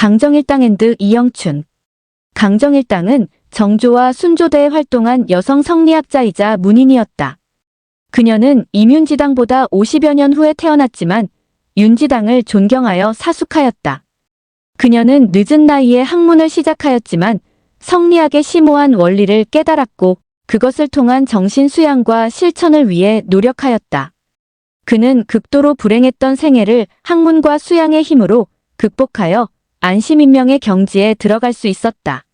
강정일당 앤드 이영춘. 강정일당은 정조와 순조대에 활동한 여성 성리학자이자 문인이었다. 그녀는 이뮨지당보다 50여 년 후에 태어났지만 윤지당을 존경하여 사숙하였다. 그녀는 늦은 나이에 학문을 시작하였지만 성리학의 심오한 원리를 깨달았고 그것을 통한 정신 수양과 실천을 위해 노력하였다. 그는 극도로 불행했던 생애를 학문과 수양의 힘으로 극복하여 안심인명의 경지에 들어갈 수 있었다.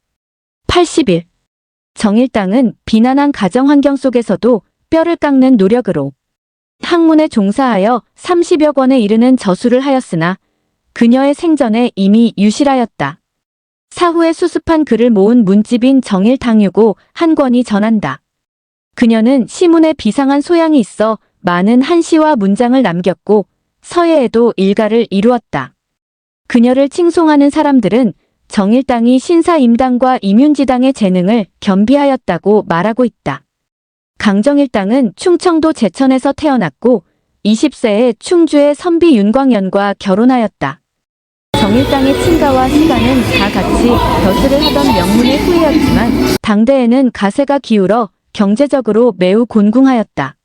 80일. 정일당은 비난한 가정 환경 속에서도 뼈를 깎는 노력으로 학문에 종사하여 30여 권에 이르는 저술을 하였으나 그녀의 생전에 이미 유실하였다. 사후에 수습한 글을 모은 문집인 정일당유고 한 권이 전한다. 그녀는 시문에 비상한 소양이 있어 많은 한시와 문장을 남겼고 서예에도 일가를 이루었다. 그녀를 칭송하는 사람들은 정일당이 신사임당과 이뮨지당의 재능을 겸비하였다고 말하고 있다. 강정일당은 충청도 제천에서 태어났고 20세에 충주의 선비 윤광연과 결혼하였다. 정일당의 친가와 시가는 다 같이 벼슬을 하던 명문의 후예였지만 당대에는 가세가 기울어 경제적으로 매우 곤궁하였다.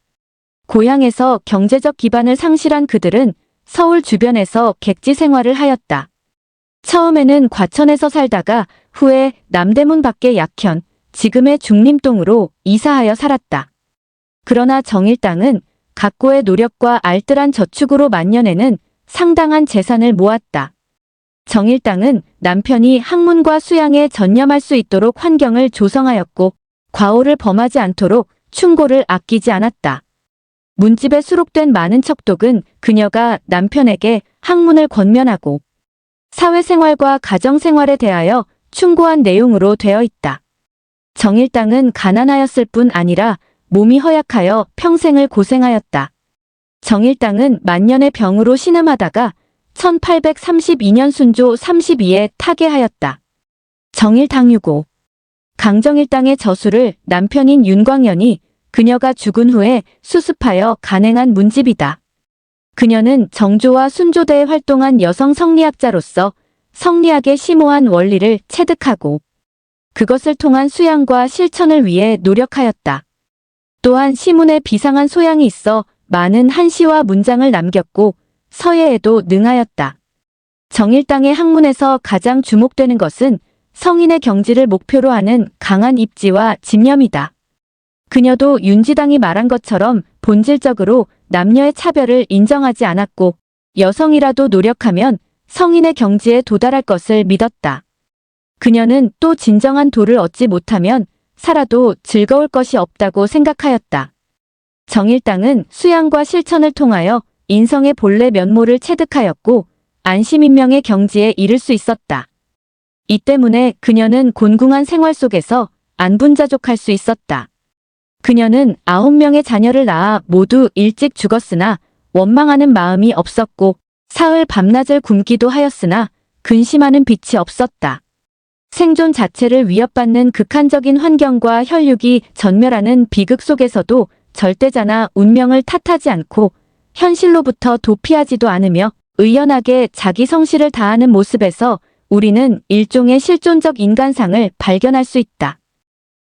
고향에서 경제적 기반을 상실한 그들은 서울 주변에서 객지 생활을 하였다. 처음에는 과천에서 살다가 후에 남대문 밖의 약현, 지금의 중림동으로 이사하여 살았다. 그러나 정일당은 각고의 노력과 알뜰한 저축으로 만년에는 상당한 재산을 모았다. 정일당은 남편이 학문과 수양에 전념할 수 있도록 환경을 조성하였고 과오를 범하지 않도록 충고를 아끼지 않았다. 문집에 수록된 많은 척독은 그녀가 남편에게 학문을 권면하고 사회생활과 가정생활에 대하여 충고한 내용으로 되어 있다. 정일당은 가난하였을 뿐 아니라 몸이 허약하여 평생을 고생하였다. 정일당은 만년의 병으로 신음하다가 1832년 순조 32에 타계하였다. 정일당유고. 강정일당의 저술을 남편인 윤광연이 그녀가 죽은 후에 수습하여 간행한 문집이다. 그녀는 정조와 순조대에 활동한 여성 성리학자로서 성리학의 심오한 원리를 체득하고 그것을 통한 수양과 실천을 위해 노력하였다. 또한 시문에 비상한 소양이 있어 많은 한시와 문장을 남겼고 서예에도 능하였다. 정일당의 학문에서 가장 주목되는 것은 성인의 경지를 목표로 하는 강한 입지와 집념이다. 그녀도 윤지당이 말한 것처럼 본질적으로 남녀의 차별을 인정하지 않았고 여성이라도 노력하면 성인의 경지에 도달할 것을 믿었다. 그녀는 또 진정한 도를 얻지 못하면 살아도 즐거울 것이 없다고 생각하였다. 정일당은 수양과 실천을 통하여 인성의 본래 면모를 체득하였고 안심인명의 경지에 이를 수 있었다. 이 때문에 그녀는 곤궁한 생활 속에서 안분자족할 수 있었다. 그녀는 9명의 자녀를 낳아 모두 일찍 죽었으나 원망하는 마음이 없었고 사흘 밤낮을 굶기도 하였으나 근심하는 빛이 없었다. 생존 자체를 위협받는 극한적인 환경과 혈육이 전멸하는 비극 속에서도 절대자나 운명을 탓하지 않고 현실로부터 도피하지도 않으며 의연하게 자기 성실을 다하는 모습에서 우리는 일종의 실존적 인간상을 발견할 수 있다.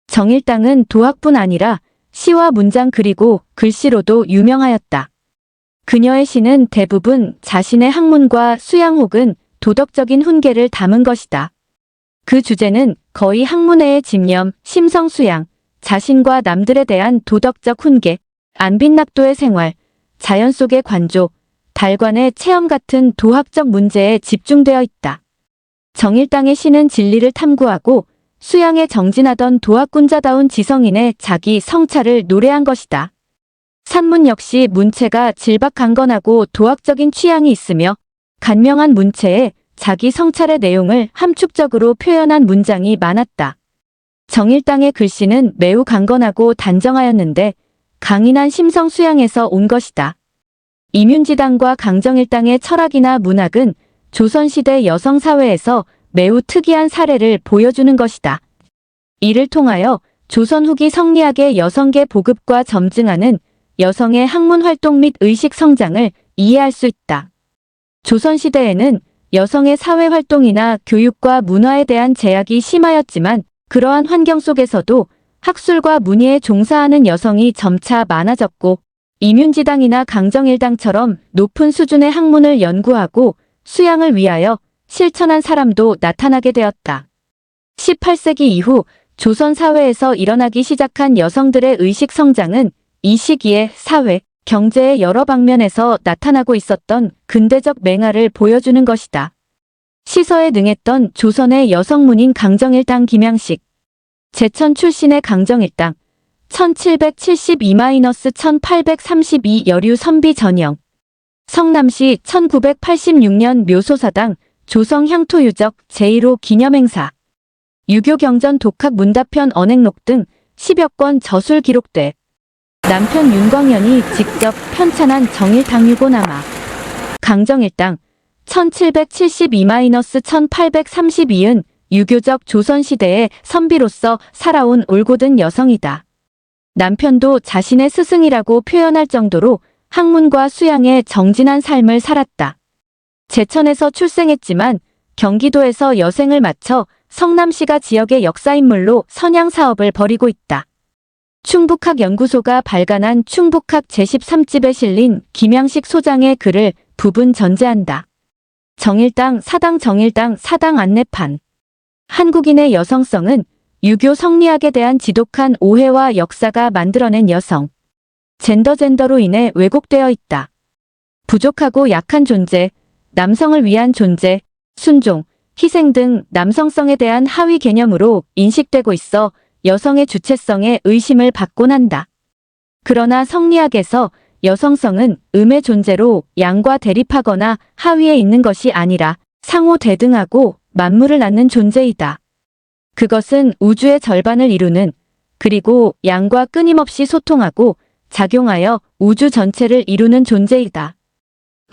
정일당은 도학뿐 아니라 시와 문장 그리고 글씨로도 유명하였다. 그녀의 시는 대부분 자신의 학문과 수양 혹은 도덕적인 훈계를 담은 것이다. 그 주제는 거의 학문의 집념, 심성수양, 자신과 남들에 대한 도덕적 훈계, 안빈낙도의 생활, 자연 속의 관조, 달관의 체험 같은 도학적 문제에 집중되어 있다. 정일당의 시는 진리를 탐구하고 수양에 정진하던 도학군자다운 지성인의 자기 성찰을 노래한 것이다. 산문 역시 문체가 질박강건하고 도학적인 취향이 있으며 간명한 문체에 자기 성찰의 내용을 함축적으로 표현한 문장이 많았다. 정일당의 글씨는 매우 강건하고 단정하였는데 강인한 심성 수양에서 온 것이다. 이뮨지당과 강정일당의 철학이나 문학은 조선시대 여성사회에서 매우 특이한 사례를 보여주는 것이다. 이를 통하여 조선 후기 성리학의 여성계 보급과 점증하는 여성의 학문 활동 및 의식 성장을 이해할 수 있다. 조선시대에는 여성의 사회활동이나 교육과 문화에 대한 제약이 심하였지만 그러한 환경 속에서도 학술과 문의에 종사하는 여성이 점차 많아졌고 이뮨지당이나 강정일당처럼 높은 수준의 학문을 연구하고 수양을 위하여 실천한 사람도 나타나게 되었다. 18세기 이후 조선 사회에서 일어나기 시작한 여성들의 의식 성장은 이 시기에 사회, 경제의 여러 방면에서 나타나고 있었던 근대적 맹화를 보여주는 것이다. 시서에 능했던 조선의 여성문인 강정일당 김양식, 제천 출신의 강정일당, 1772-1832 여류 선비 전영, 성남시 1986년 묘소사당 조성 향토유적 제1호 기념행사, 유교 경전 독학 문답편 언행록 등 10여 권 저술 기록돼 남편 윤광현이 직접 편찬한 정일당유고남아, 강정일당 1772-1832은 유교적 조선시대의 선비로서 살아온 올곧은 여성이다. 남편도 자신의 스승이라고 표현할 정도로 학문과 수양에 정진한 삶을 살았다. 제천에서 출생했지만 경기도에서 여생을 마쳐 성남시가 지역의 역사인물로 선양 사업을 벌이고 있다. 충북학연구소가 발간한 충북학 제13집에 실린 김양식 소장의 글을 부분 전제한다. 정일당 사당 안내판. 한국인의 여성성은 유교 성리학에 대한 지독한 오해와 역사가 만들어낸 여성. 젠더로 인해 왜곡되어 있다. 부족하고 약한 존재, 남성을 위한 존재, 순종, 희생 등 남성성에 대한 하위 개념으로 인식되고 있어 여성의 주체성에 의심을 받곤 한다. 그러나 성리학에서 여성성은 음의 존재로 양과 대립하거나 하위에 있는 것이 아니라 상호 대등하고 만물을 낳는 존재이다. 그것은 우주의 절반을 이루는, 그리고 양과 끊임없이 소통하고 작용하여 우주 전체를 이루는 존재이다.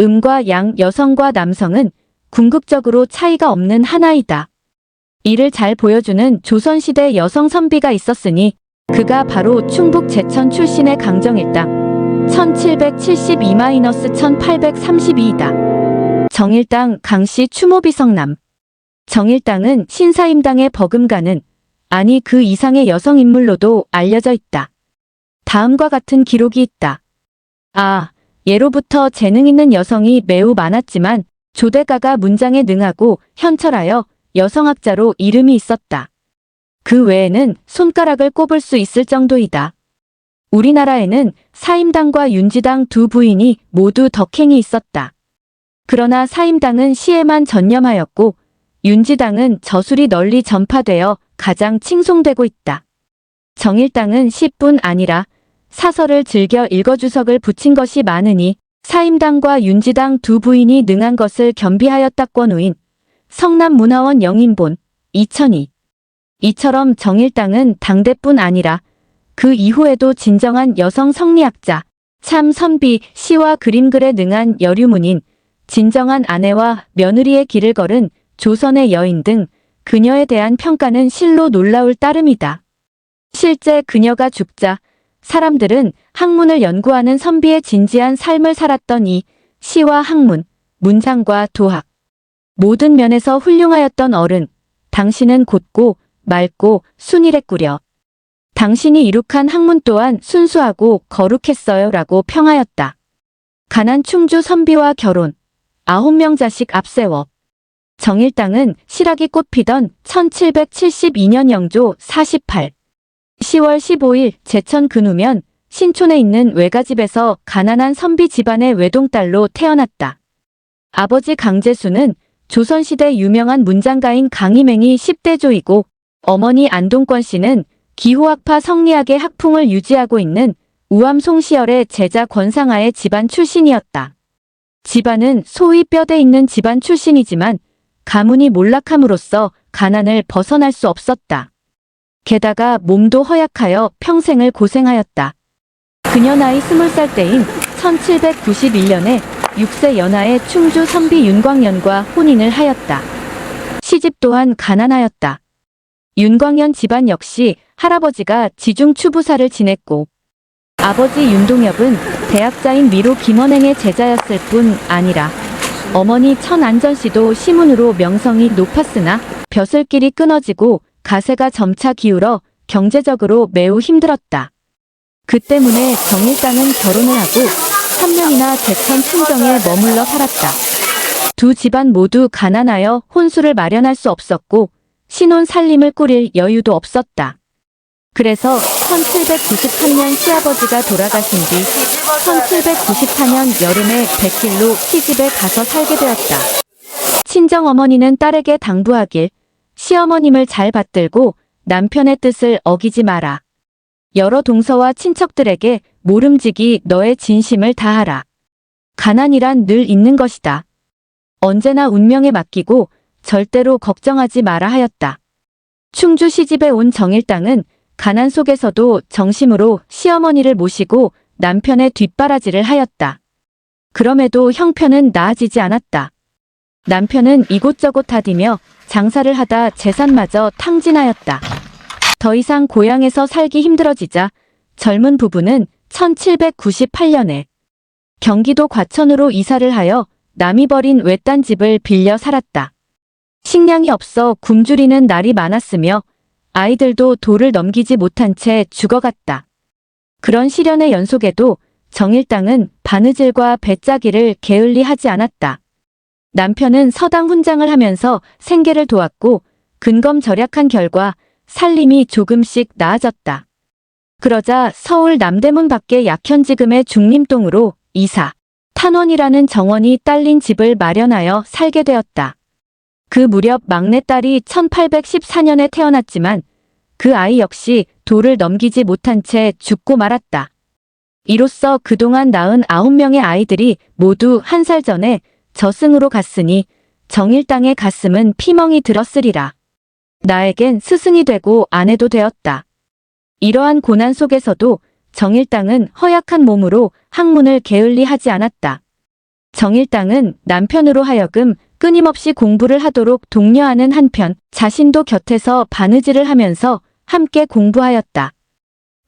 음과 양, 여성과 남성은 궁극적으로 차이가 없는 하나이다. 이를 잘 보여주는 조선시대 여성 선비가 있었으니 그가 바로 충북 제천 출신의 강정일당 1772-1832이다. 정일당 강씨 추모비 성남. 정일당은 신사임당의 버금가는, 아니 그 이상의 여성 인물로도 알려져 있다. 다음과 같은 기록이 있다. 예로부터 재능 있는 여성이 매우 많았지만 조대가가 문장에 능하고 현철하여 여성학자로 이름이 있었다. 그 외에는 손가락을 꼽을 수 있을 정도이다. 우리나라에는 사임당과 윤지당 두 부인이 모두 덕행이 있었다. 그러나 사임당은 시에만 전념하였고 윤지당은 저술이 널리 전파되어 가장 칭송되고 있다. 정일당은 시뿐 아니라 사설을 즐겨 읽어주석을 붙인 것이 많으니 사임당과 윤지당 두 부인이 능한 것을 겸비하였다. 권우인, 성남문화원 영인본, 2002. 이처럼 정일당은 당대뿐 아니라 그 이후에도 진정한 여성 성리학자, 참 선비, 시와 그림글에 능한 여류문인, 진정한 아내와 며느리의 길을 걸은 조선의 여인 등 그녀에 대한 평가는 실로 놀라울 따름이다. 실제 그녀가 죽자 사람들은 학문을 연구하는 선비의 진지한 삶을 살았던 이 시와 학문, 문장과 도학, 모든 면에서 훌륭하였던 어른, 당신은 곧고 맑고 순일했구려. 당신이 이룩한 학문 또한 순수하고 거룩했어요 라고 평하였다. 가난 충주 선비와 결혼, 9명 자식 앞세워. 정일당은 실학이 꽃피던 1772년 영조 48. 10월 15일 제천 근우면 신촌에 있는 외가집에서 가난한 선비 집안의 외동딸로 태어났다. 아버지 강재수는 조선시대 유명한 문장가인 강희맹이 10대조이고 어머니 안동권 씨는 기호학파 성리학의 학풍을 유지하고 있는 우암 송시열의 제자 권상아의 집안 출신이었다. 집안은 소위 뼈대 있는 집안 출신이지만 가문이 몰락함으로써 가난을 벗어날 수 없었다. 게다가 몸도 허약하여 평생을 고생하였다. 그녀 나이 20살 때인 1791년에 6세 연하의 충주 선비 윤광현과 혼인을 하였다. 시집 또한 가난하였다. 윤광현 집안 역시 할아버지가 지중 추부사를 지냈고 아버지 윤동엽은 대학자인 미로 김원행의 제자였을 뿐 아니라 어머니 천안전씨도 시문으로 명성이 높았으나 벼슬길이 끊어지고 가세가 점차 기울어 경제적으로 매우 힘들었다. 그 때문에 정일당은 결혼을 하고 3년이나 제천 충정에 머물러 살았다. 두 집안 모두 가난하여 혼수를 마련할 수 없었고 신혼 살림을 꾸릴 여유도 없었다. 그래서 1793년 시아버지가 돌아가신 뒤 1794년 여름에 백길로 시집에 가서 살게 되었다. 친정어머니는 딸에게 당부하길 시어머님을 잘 받들고 남편의 뜻을 어기지 마라. 여러 동서와 친척들에게 모름지기 너의 진심을 다하라. 가난이란 늘 있는 것이다. 언제나 운명에 맡기고 절대로 걱정하지 마라 하였다. 충주 시집에 온 정일당은 가난 속에서도 정심으로 시어머니를 모시고 남편의 뒷바라지를 하였다. 그럼에도 형편은 나아지지 않았다. 남편은 이곳저곳 다디며 장사를 하다 재산마저 탕진하였다. 더 이상 고향에서 살기 힘들어지자 젊은 부부는 1798년에 경기도 과천으로 이사를 하여 남이 버린 외딴 집을 빌려 살았다. 식량이 없어 굶주리는 날이 많았으며 아이들도 도를 넘기지 못한 채 죽어갔다. 그런 시련의 연속에도 정일당은 바느질과 배짜기를 게을리하지 않았다. 남편은 서당 훈장을 하면서 생계를 도왔고 근검절약한 결과 살림이 조금씩 나아졌다. 그러자 서울 남대문 밖의 약현지금의 중림동으로 이사, 탄원이라는 정원이 딸린 집을 마련하여 살게 되었다. 그 무렵 막내딸이 1814년에 태어났지만 그 아이 역시 도를 넘기지 못한 채 죽고 말았다. 이로써 그동안 낳은 9명의 아이들이 모두 한 살 전에 저승으로 갔으니 정일당의 가슴은 피멍이 들었으리라. 나에겐 스승이 되고 아내도 되었다. 이러한 고난 속에서도 정일당은 허약한 몸으로 학문을 게을리하지 않았다. 정일당은 남편으로 하여금 끊임없이 공부를 하도록 독려하는 한편 자신도 곁에서 바느질을 하면서 함께 공부하였다.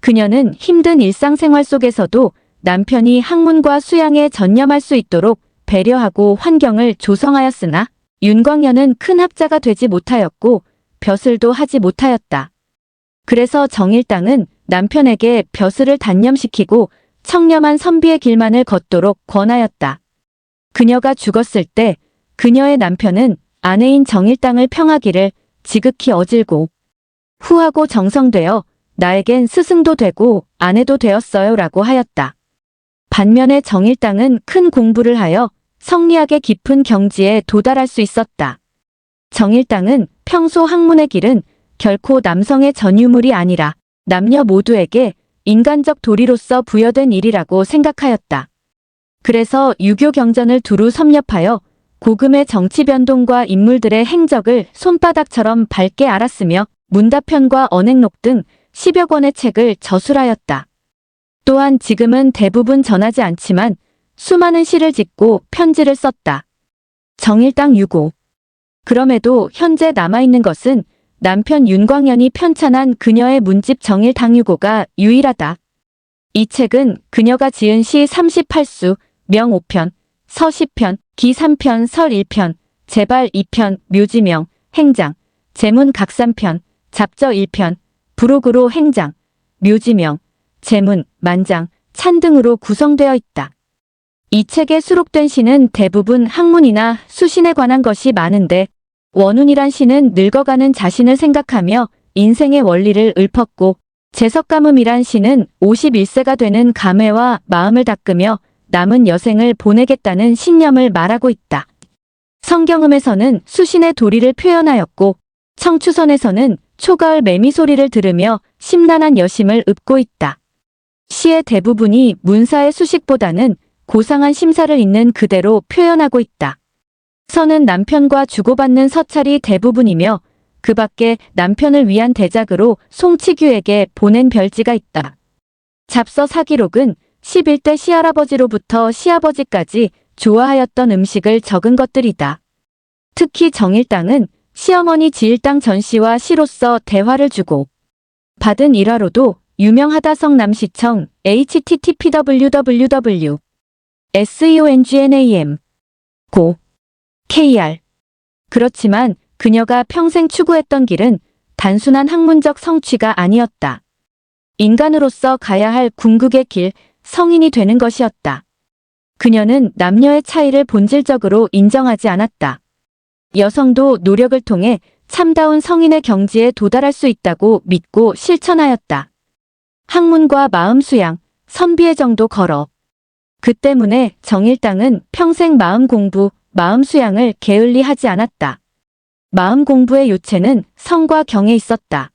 그녀는 힘든 일상생활 속에서도 남편이 학문과 수양에 전념할 수 있도록 배려하고 환경을 조성하였으나 윤광현은 큰 학자가 되지 못하였고 벼슬도 하지 못하였다. 그래서 정일당은 남편에게 벼슬을 단념시키고 청렴한 선비의 길만을 걷도록 권하였다. 그녀가 죽었을 때 그녀의 남편은 아내인 정일당을 평하기를 지극히 어질고 후하고 정성되어 나에겐 스승도 되고 아내도 되었어요 라고 하였다. 반면에 정일당은 큰 공부를 하여 성리학의 깊은 경지에 도달할 수 있었다. 정일당은 평소 학문의 길은 결코 남성의 전유물이 아니라 남녀 모두에게 인간적 도리로서 부여된 일이라고 생각하였다. 그래서 유교 경전을 두루 섭렵하여 고금의 정치 변동과 인물들의 행적을 손바닥처럼 밝게 알았으며 문답편과 언행록 등 10여 권의 책을 저술하였다. 또한 지금은 대부분 전하지 않지만 수많은 시를 짓고 편지를 썼다. 정일당 유고. 그럼에도 현재 남아있는 것은 남편 윤광현이 편찬한 그녀의 문집 정일당유고가 유일하다. 이 책은 그녀가 지은 시 38수, 명 5편, 서 10편, 기 3편, 설 1편, 제발 2편, 묘지명, 행장, 제문 각 3편, 잡저 1편, 부록으로 행장, 묘지명, 제문, 만장, 찬 등으로 구성되어 있다. 이 책에 수록된 시는 대부분 학문이나 수신에 관한 것이 많은데 원운이란 시는 늙어가는 자신을 생각하며 인생의 원리를 읊었고 제석가뭄이란 시는 51세가 되는 감회와 마음을 닦으며 남은 여생을 보내겠다는 신념을 말하고 있다. 성경음에서는 수신의 도리를 표현하였고 청추선에서는 초가을 매미 소리를 들으며 심란한 여심을 읊고 있다. 시의 대부분이 문사의 수식보다는 고상한 심사를 있는 그대로 표현하고 있다. 서는 남편과 주고받는 서찰이 대부분이며 그 밖에 남편을 위한 대작으로 송치규에게 보낸 별지가 있다. 잡서 사기록은 11대 시할아버지로부터 시아버지까지 좋아하였던 음식을 적은 것들이다. 특히 정일당은 시어머니 지일당 전씨와 시로서 대화를 주고 받은 일화로도 유명하다. 성남시청 http://www.seongnam 고 KR. 그렇지만 그녀가 평생 추구했던 길은 단순한 학문적 성취가 아니었다. 인간으로서 가야 할 궁극의 길, 성인이 되는 것이었다. 그녀는 남녀의 차이를 본질적으로 인정하지 않았다. 여성도 노력을 통해 참다운 성인의 경지에 도달할 수 있다고 믿고 실천하였다. 학문과 마음 수양, 선비의 정도 걸어. 그 때문에 정일당은 평생 마음 공부, 마음 수양을 게을리 하지 않았다. 마음 공부의 요체는 성과 경에 있었다.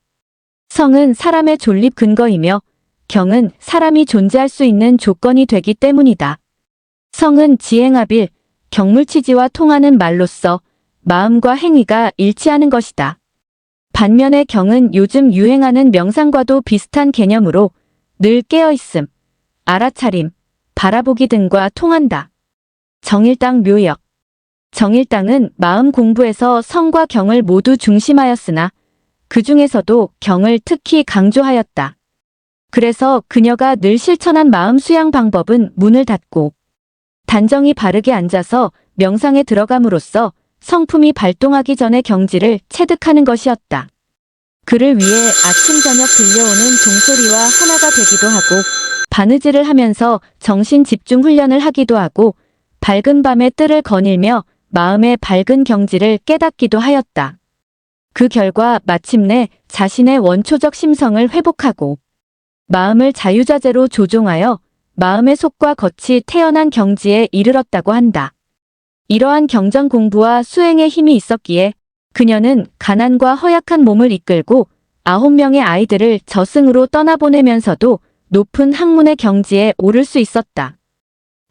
성은 사람의 존립 근거이며 경은 사람이 존재할 수 있는 조건이 되기 때문이다. 성은 지행합일, 경물치지와 통하는 말로써 마음과 행위가 일치하는 것이다. 반면에 경은 요즘 유행하는 명상과도 비슷한 개념으로 늘 깨어있음, 알아차림, 바라보기 등과 통한다. 정일당 묘역. 정일당은 마음 공부에서 성과 경을 모두 중심하였으나 그 중에서도 경을 특히 강조하였다. 그래서 그녀가 늘 실천한 마음 수양 방법은 문을 닫고 단정히 바르게 앉아서 명상에 들어감으로써 성품이 발동하기 전의 경지를 체득하는 것이었다. 그를 위해 아침 저녁 들려오는 종소리와 하나가 되기도 하고 바느질을 하면서 정신 집중 훈련을 하기도 하고 밝은 밤의 뜰을 거닐며 마음의 밝은 경지를 깨닫기도 하였다. 그 결과 마침내 자신의 원초적 심성을 회복하고 마음을 자유자재로 조종하여 마음의 속과 겉이 태어난 경지에 이르렀다고 한다. 이러한 경전 공부와 수행의 힘이 있었기에 그녀는 가난과 허약한 몸을 이끌고 9명의 아이들을 저승으로 떠나보내면서도 높은 학문의 경지에 오를 수 있었다.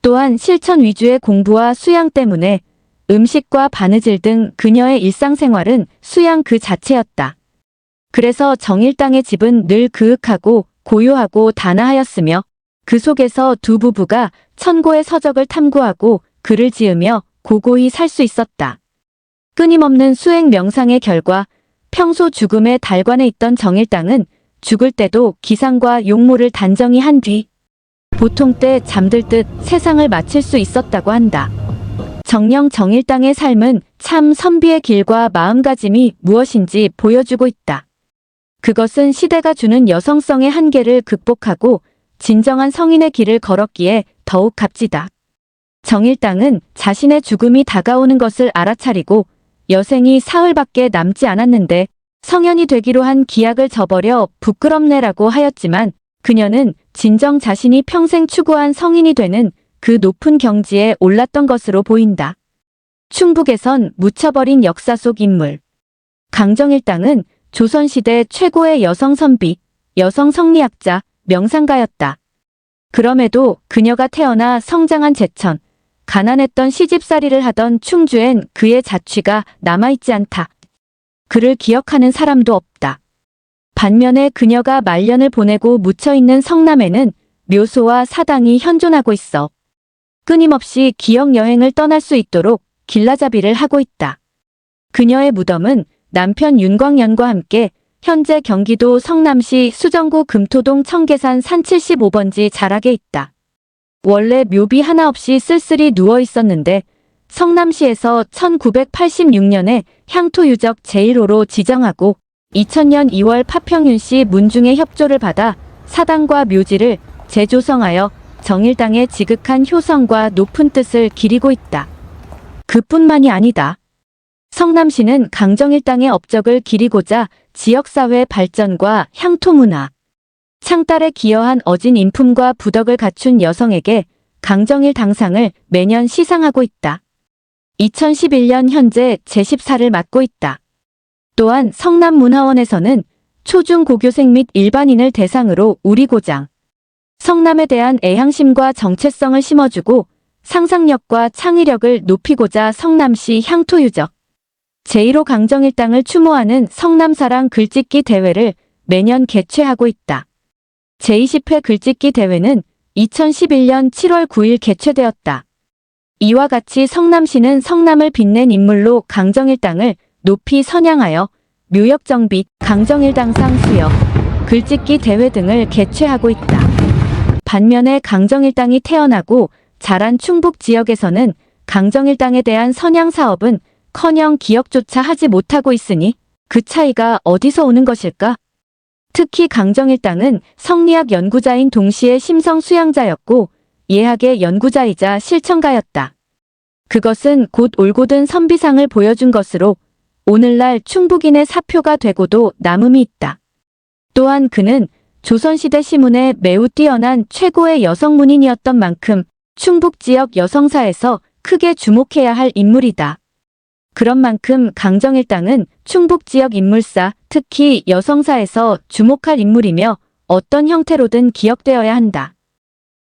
또한 실천 위주의 공부와 수양 때문에 음식과 바느질 등 그녀의 일상생활은 수양 그 자체였다. 그래서 정일당의 집은 늘 그윽하고 고요하고 단아하였으며 그 속에서 두 부부가 천고의 서적을 탐구하고 글을 지으며 고고히 살 수 있었다. 끊임없는 수행 명상의 결과 평소 죽음의 달관에 있던 정일당은 죽을 때도 기상과 용모를 단정히 한 뒤 보통 때 잠들 듯 세상을 마칠 수 있었다고 한다. 정령 정일당의 삶은 참 선비의 길과 마음가짐이 무엇인지 보여주고 있다. 그것은 시대가 주는 여성성의 한계를 극복하고 진정한 성인의 길을 걸었기에 더욱 값지다. 정일당은 자신의 죽음이 다가오는 것을 알아차리고 여생이 사흘밖에 남지 않았는데 성현이 되기로 한 기약을 저버려 부끄럽네라고 하였지만 그녀는 진정 자신이 평생 추구한 성인이 되는 그 높은 경지에 올랐던 것으로 보인다. 충북에선 묻혀버린 역사 속 인물. 강정일당은 조선시대 최고의 여성 선비, 여성 성리학자, 명상가였다. 그럼에도 그녀가 태어나 성장한 제천, 가난했던 시집살이를 하던 충주엔 그의 자취가 남아있지 않다. 그를 기억하는 사람도 없다. 반면에 그녀가 말년을 보내고 묻혀있는 성남에는 묘소와 사당이 현존하고 있어 끊임없이 기억 여행을 떠날 수 있도록 길라잡이를 하고 있다. 그녀의 무덤은 남편 윤광연과 함께 현재 경기도 성남시 수정구 금토동 청계산 산 75번지 자락에 있다. 원래 묘비 하나 없이 쓸쓸히 누워 있었는데 성남시에서 1986년에 향토유적 제1호로 지정하고 2000년 2월 파평윤씨 문중의 협조를 받아 사당과 묘지를 재조성하여 정일당의 지극한 효성과 높은 뜻을 기리고 있다. 그뿐만이 아니다. 성남시는 강정일당의 업적을 기리고자 지역사회 발전과 향토문화, 창달에 기여한 어진 인품과 부덕을 갖춘 여성에게 강정일당상을 매년 시상하고 있다. 2011년 현재 제14를 맡고 있다. 또한 성남문화원에서는 초중고교생 및 일반인을 대상으로 우리고장, 성남에 대한 애향심과 정체성을 심어주고 상상력과 창의력을 높이고자 성남시 향토유적 제1호 강정일당을 추모하는 성남사랑 글짓기 대회를 매년 개최하고 있다. 제20회 글짓기 대회는 2011년 7월 9일 개최되었다. 이와 같이 성남시는 성남을 빛낸 인물로 강정일당을 높이 선양하여 묘역정빛, 강정일당상 수여, 글짓기 대회 등을 개최하고 있다. 반면에 강정일당이 태어나고 자란 충북 지역에서는 강정일당에 대한 선양 사업은 커녕 기억조차 하지 못하고 있으니 그 차이가 어디서 오는 것일까? 특히 강정일당은 성리학 연구자인 동시에 심성 수양자였고 예학의 연구자이자 실천가였다. 그것은 곧 올곧은 선비상을 보여준 것으로 오늘날 충북인의 사표가 되고도 남음이 있다. 또한 그는 조선시대 시문에 매우 뛰어난 최고의 여성 문인이었던 만큼 충북 지역 여성사에서 크게 주목해야 할 인물이다. 그런 만큼 강정일당은 충북 지역 인물사, 특히 여성사에서 주목할 인물이며 어떤 형태로든 기억되어야 한다.